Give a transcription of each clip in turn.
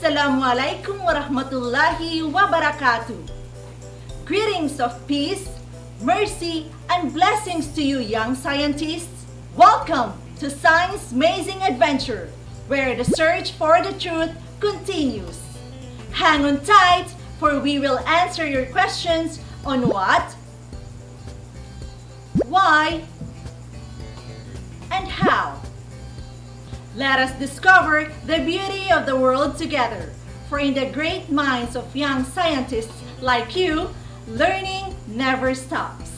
Assalamualaikum warahmatullahi wabarakatuh. Greetings of peace, mercy, and blessings to you, young scientists. Welcome to Science Amazing Adventure, where the search for the truth continues. Hang on tight, for we will answer your questions on what, why, and how. Let us discover the beauty of the world together, for in the great minds of young scientists like you, learning never stops.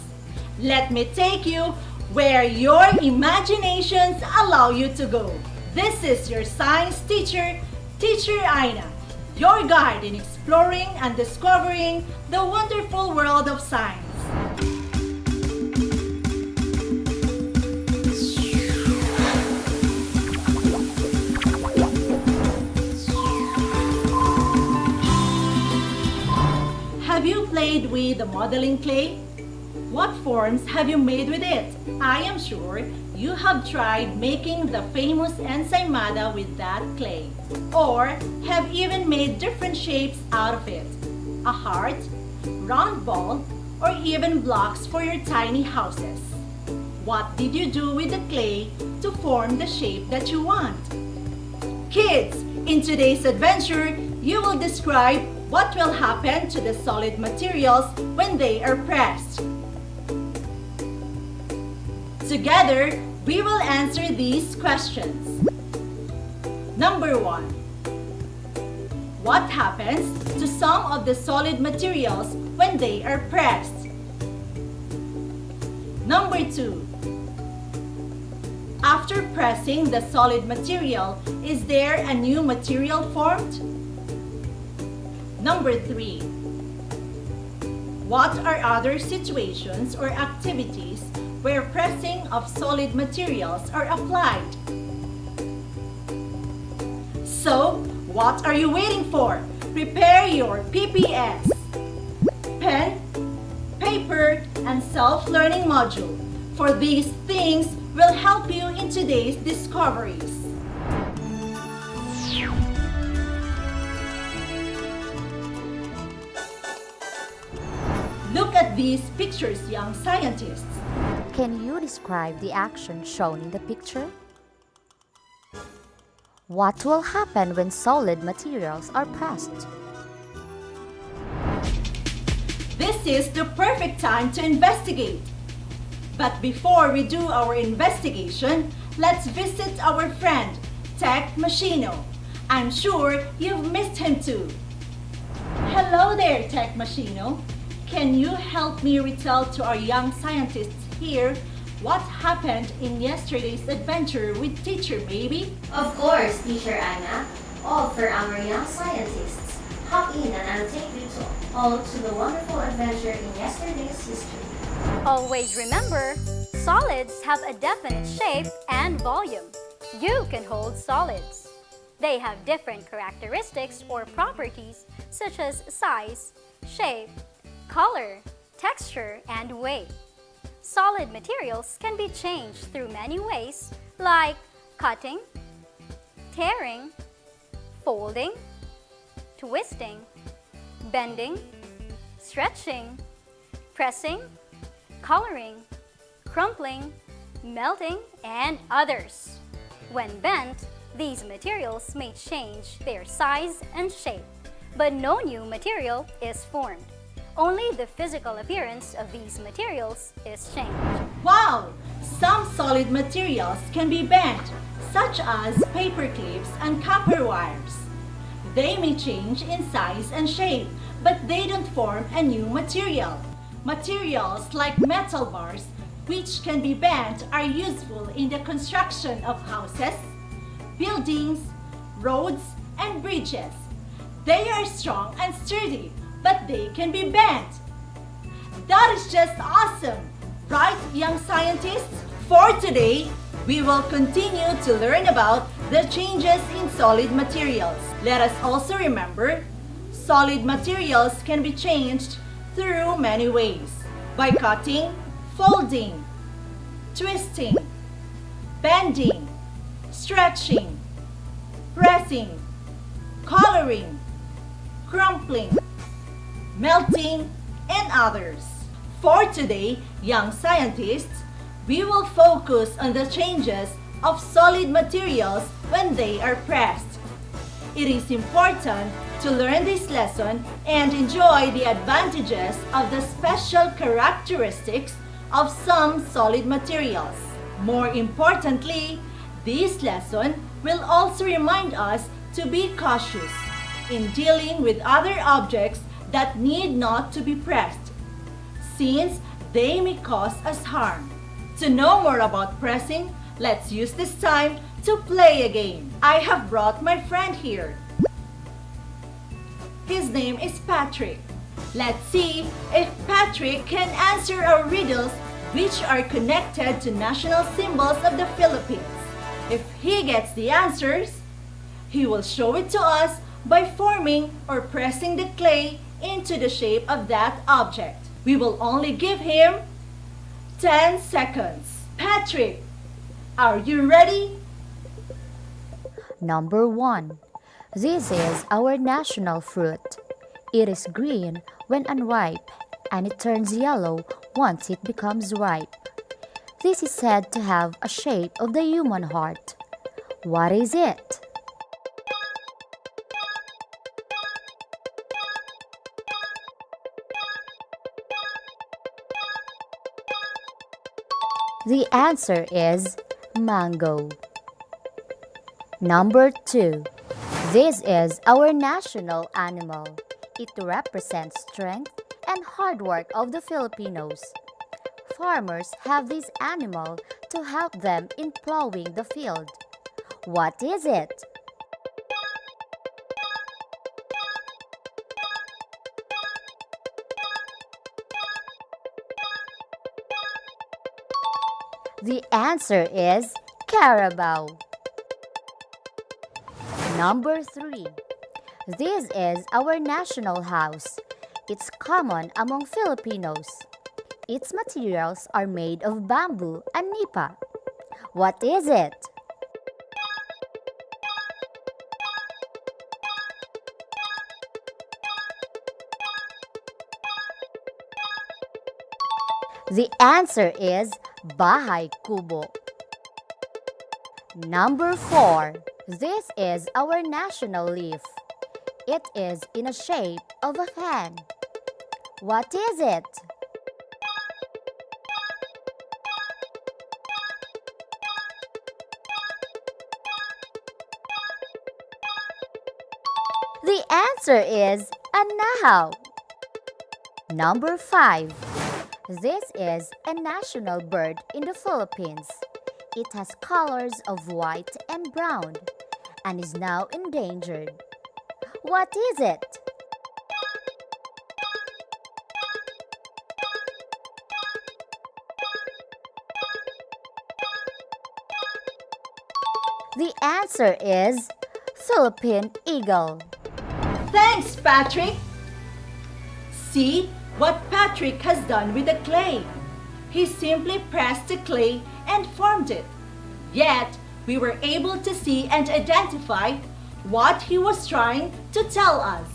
Let me take you where your imaginations allow you to go. This is your science teacher, Teacher Aina, your guide in exploring and discovering the wonderful world of science. Have you played with the modeling clay? What forms have you made with it? I am sure you have tried making the famous ensaymada with that clay, or have even made different shapes out of it. A heart, round ball, or even blocks for your tiny houses. What did you do with the clay to form the shape that you want? Kids, in today's adventure, you will describe what will happen to the solid materials when they are pressed. Together, we will answer these questions. Number 1. What happens to some of the solid materials when they are pressed? Number 2. After pressing the solid material, is there a new material formed? Number 3. What are other situations or activities where pressing of solid materials are applied? So, what are you waiting for? Prepare your PPS, pen, paper, and self-learning module, for these things will help you in today's discoveries. Look at these pictures, young scientists. Can you describe the action shown in the picture? What will happen when solid materials are pressed? This is the perfect time to investigate. But before we do our investigation, let's visit our friend, Tech Machino. I'm sure you've missed him too. Hello there, Tech Machino. Can you help me retell to our young scientists here what happened in yesterday's adventure with Teacher Baby? Of course, Teacher Anna. All for our young scientists. Hop in and I'll take you all to the wonderful adventure in yesterday's history. Always remember, solids have a definite shape and volume. You can hold solids. They have different characteristics or properties such as size, shape, color, texture, and weight. Solid materials can be changed through many ways like cutting, tearing, folding, twisting, bending, stretching, pressing, coloring, crumpling, melting, and others. When bent, these materials may change their size and shape, but no new material is formed. Only the physical appearance of these materials is changed. Wow! Some solid materials can be bent, such as paper clips and copper wires. They may change in size and shape, but they don't form a new material. Materials like metal bars, which can be bent, are useful in the construction of houses, buildings, roads, and bridges. They are strong and sturdy, but they can be bent. That is just awesome, right, young scientists? For today, we will continue to learn about the changes in solid materials. Let us also remember, solid materials can be changed through many ways: by cutting, folding, twisting, bending, stretching, pressing, coloring, crumpling, melting, and others. For today, young scientists, we will focus on the changes of solid materials when they are pressed. It is important to learn this lesson and enjoy the advantages of the special characteristics of some solid materials. More importantly, this lesson will also remind us to be cautious in dealing with other objects that need not to be pressed, since they may cause us harm. To know more about pressing, let's use this time to play a game. I have brought my friend here. His name is Patrick. Let's see if Patrick can answer our riddles which are connected to national symbols of the Philippines. If he gets the answers, he will show it to us by forming or pressing the clay into the shape of that object. We will only give him 10 seconds. Patrick, are you ready? Number 1. This is our national fruit. It is green when unripe and it turns yellow once it becomes ripe. This is said to have a shape of the human heart. What is it? The answer is mango. Number 2. This is our national animal. It represents strength and hard work of the Filipinos. Farmers have this animal to help them in plowing the field. What is it? The answer is carabao. Number 3. This is our national house. It's common among Filipinos. Its materials are made of bamboo and nipa. What is it? The answer is bahay kubo. Number 4. This is our national leaf. It is in a shape of a fan. What is it? The answer is a nahaw. Number 5. This is a national bird in the Philippines. It has colors of white and brown and is now endangered. What is it? The answer is Philippine eagle. Thanks, Patrick! See what Patrick has done with the clay. He simply pressed the clay and formed it. Yet, we were able to see and identify what he was trying to tell us.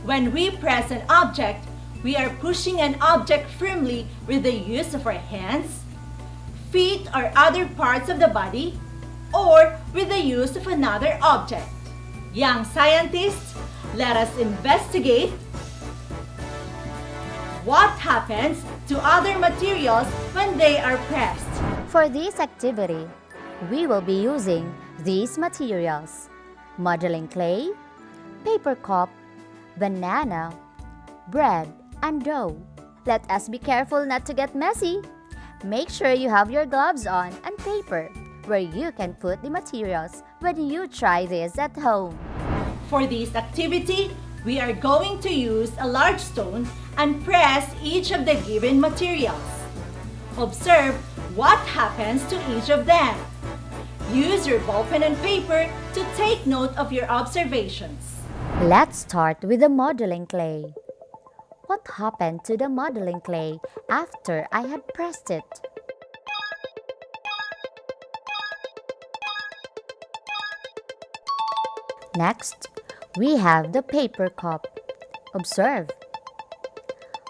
When we press an object, we are pushing an object firmly with the use of our hands, feet, or other parts of the body, or with the use of another object. Young scientists, let us investigate what happens to other materials when they are pressed. For this activity, we will be using these materials: modeling clay, paper cup, banana, bread, and dough. Let us be careful not to get messy. Make sure you have your gloves on and paper where you can put the materials when you try this at home. For this activity, we are going to use a large stone and press each of the given materials. Observe what happens to each of them. Use your ballpen and paper to take note of your observations. Let's start with the modeling clay. What happened to the modeling clay after I had pressed it? Next, We have the paper cup. Observe.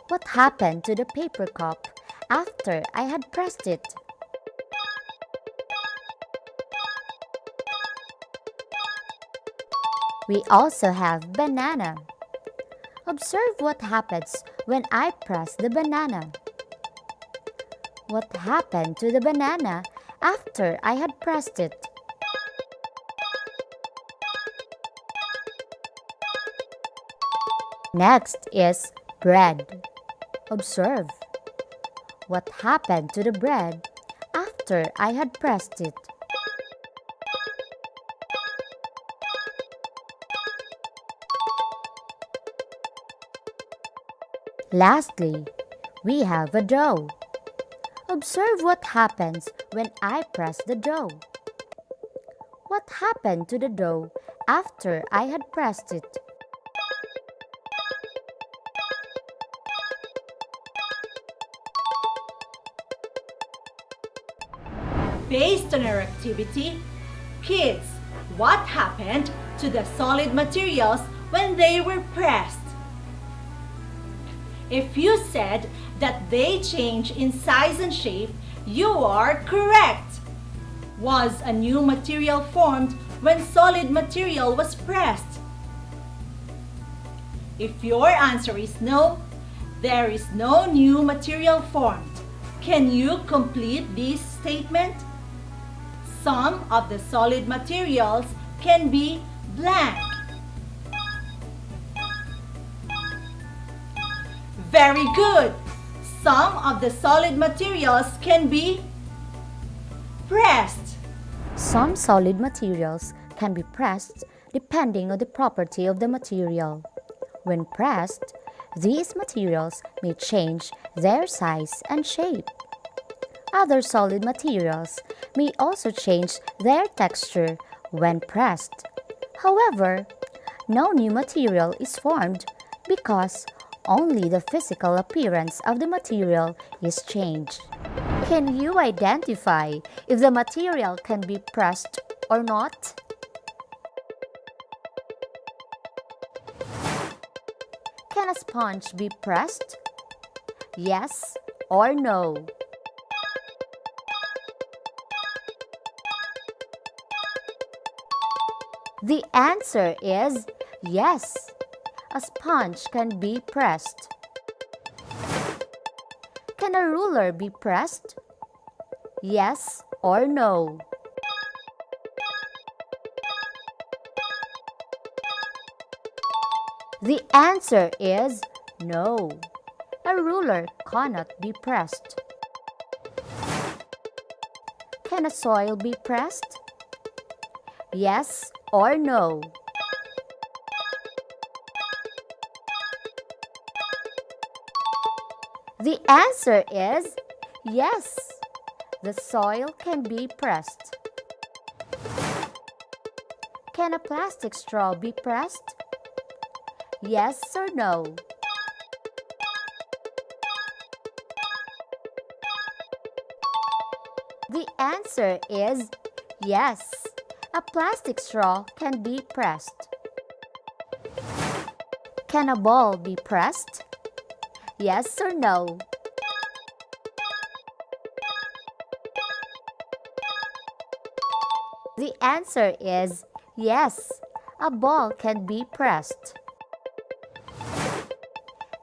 What happened to the paper cup after I had pressed it? We also have banana. Observe what happens when I press the banana. What happened to the banana after I had pressed it? Next is bread. Observe. What happened to the bread after I had pressed it? Lastly, we have a dough. Observe what happens when I press the dough. What happened to the dough after I had pressed it? Based on our activity, kids, what happened to the solid materials when they were pressed? If you said that they change in size and shape, you are correct. Was a new material formed when solid material was pressed? If your answer is no, there is no new material formed. Can you complete this statement? Some of the solid materials can be blank. Very good. Some of the solid materials can be pressed. Some solid materials can be pressed depending on the property of the material. When pressed, these materials may change their size and shape. Other solid materials may also change their texture when pressed. However, no new material is formed because only the physical appearance of the material is changed. Can you identify if the material can be pressed or not? Can a sponge be pressed? Yes or no? The answer is yes. A sponge can be pressed. Can a ruler be pressed? Yes or no? The answer is no. A ruler cannot be pressed. Can a soil be pressed? Yes or no? The answer is yes. The soil can be pressed. Can a plastic straw be pressed? Yes or no? The answer is yes. A plastic straw can be pressed. Can a ball be pressed? Yes or no? The answer is yes. A ball can be pressed.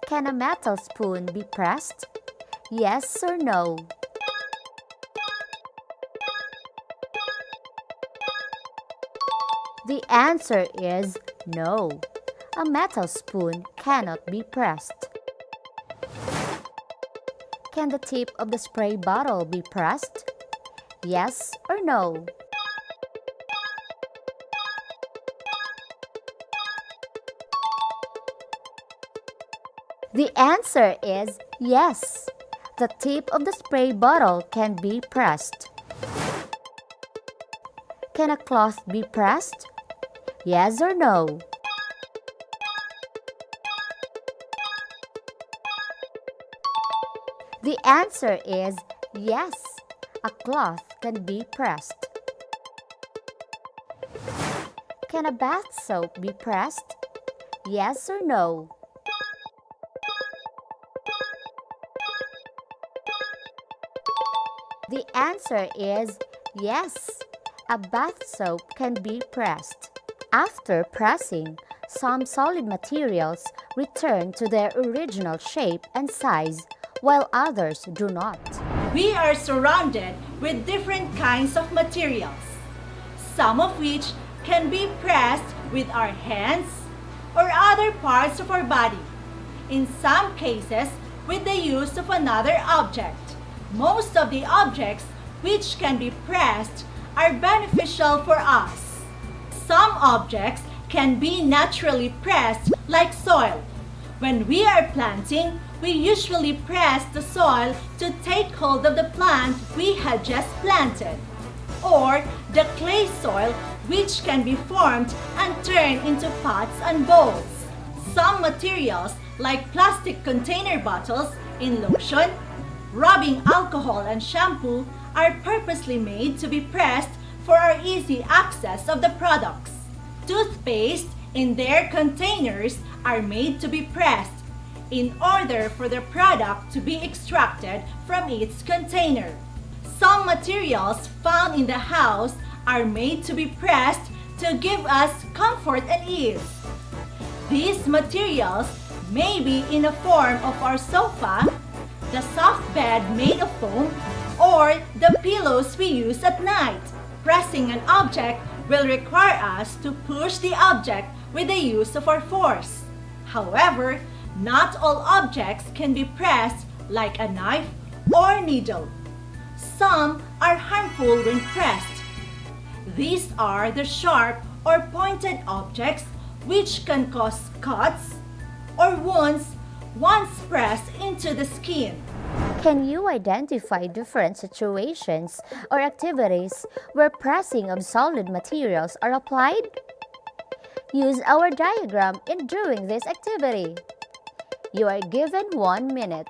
Can a metal spoon be pressed? Yes or no? The answer is no. A metal spoon cannot be pressed. Can the tip of the spray bottle be pressed? Yes or no? The answer is yes. The tip of the spray bottle can be pressed. Can a cloth be pressed? Yes or no? The answer is yes. A cloth can be pressed. Can a bath soap be pressed? Yes or no? The answer is yes. A bath soap can be pressed. After pressing, some solid materials return to their original shape and size, while others do not. We are surrounded with different kinds of materials, some of which can be pressed with our hands or other parts of our body. In some cases, with the use of another object. Most of the objects which can be pressed are beneficial for us. Some objects can be naturally pressed like soil. When we are planting, we usually press the soil to take hold of the plant we had just planted. Or the clay soil which can be formed and turned into pots and bowls. Some materials like plastic container bottles in lotion, rubbing alcohol and shampoo are purposely made to be pressed for our easy access of the products. Toothpaste in their containers are made to be pressed in order for the product to be extracted from its container. Some materials found in the house are made to be pressed to give us comfort and ease. These materials may be in the form of our sofa, the soft bed made of foam, or the pillows we use at night. Pressing an object will require us to push the object with the use of our force. However, not all objects can be pressed like a knife or needle. Some are harmful when pressed. These are the sharp or pointed objects which can cause cuts or wounds once pressed into the skin. Can you identify different situations or activities where pressing of solid materials are applied? Use our diagram in doing this activity. You are given 1 minute.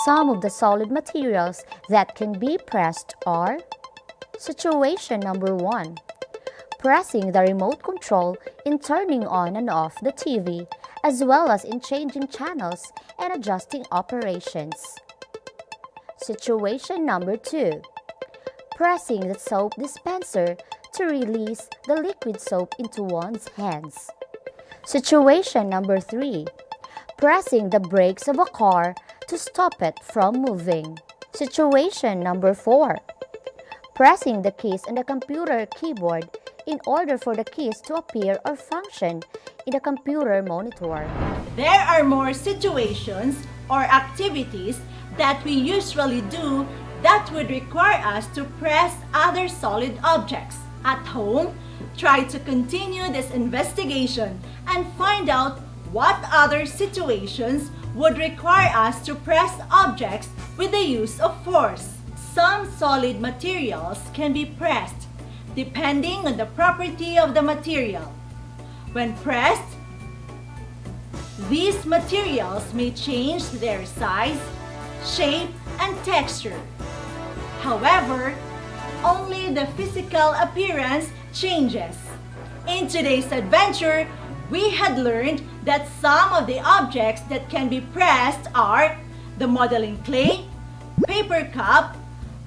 Some of the solid materials that can be pressed are: situation number 1, pressing the remote control in turning on and off the TV, as well as in changing channels and adjusting operations. Situation number 2, pressing the soap dispenser to release the liquid soap into one's hands. Situation number 3, pressing the brakes of a car to stop it from moving. Situation number 4, pressing the keys on the computer keyboard in order for the keys to appear or function in the computer monitor. There are more situations or activities that we usually do that would require us to press other solid objects. At home, try to continue this investigation and find out what other situations would require us to press objects with the use of force. Some solid materials can be pressed depending on the property of the material. When pressed, these materials may change their size, shape, and texture. However, only the physical appearance changes. In today's adventure, we had learned that some of the objects that can be pressed are the modeling clay, paper cup,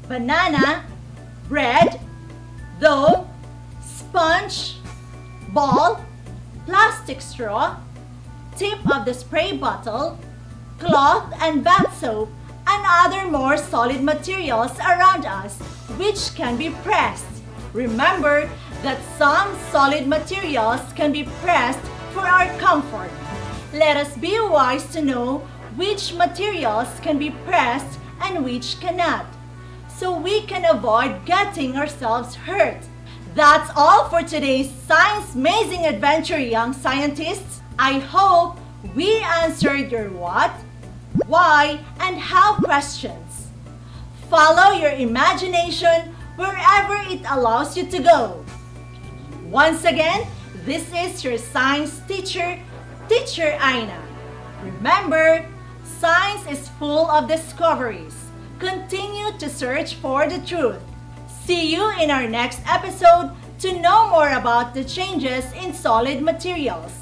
banana, bread, dough, sponge, ball, plastic straw, tip of the spray bottle, cloth and bath soap, and other more solid materials around us which can be pressed. Remember that some solid materials can be pressed for our comfort. Let us be wise to know which materials can be pressed and which cannot, so we can avoid getting ourselves hurt. That's all for today's Science Mazing Adventure, young scientists. I hope we answered your what, why, and how questions. Follow your imagination wherever it allows you to go. Once again, this is your science teacher, Teacher Aina. Remember, science is full of discoveries. Continue to search for the truth. See you in our next episode to know more about the changes in solid materials.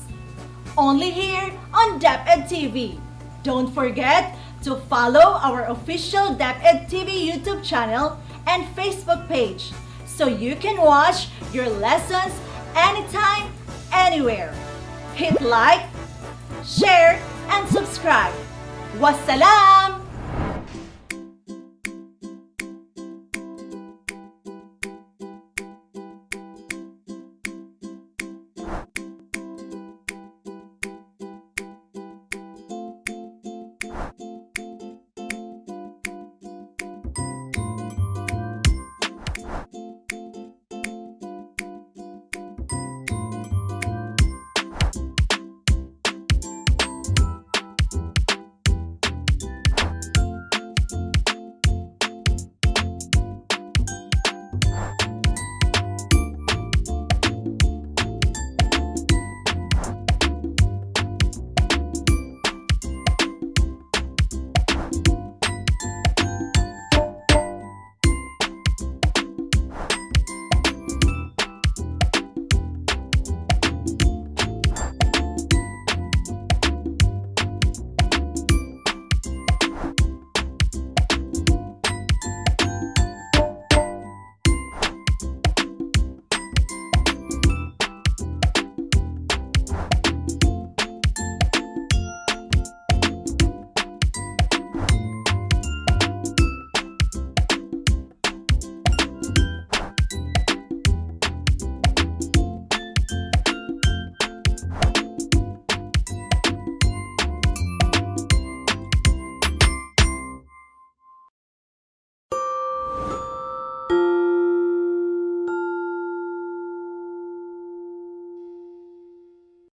Only here on DepEd TV. Don't forget to follow our official DepEd TV YouTube channel and Facebook page so you can watch your lessons anytime, anywhere. Hit like, share, and subscribe. Wassalam!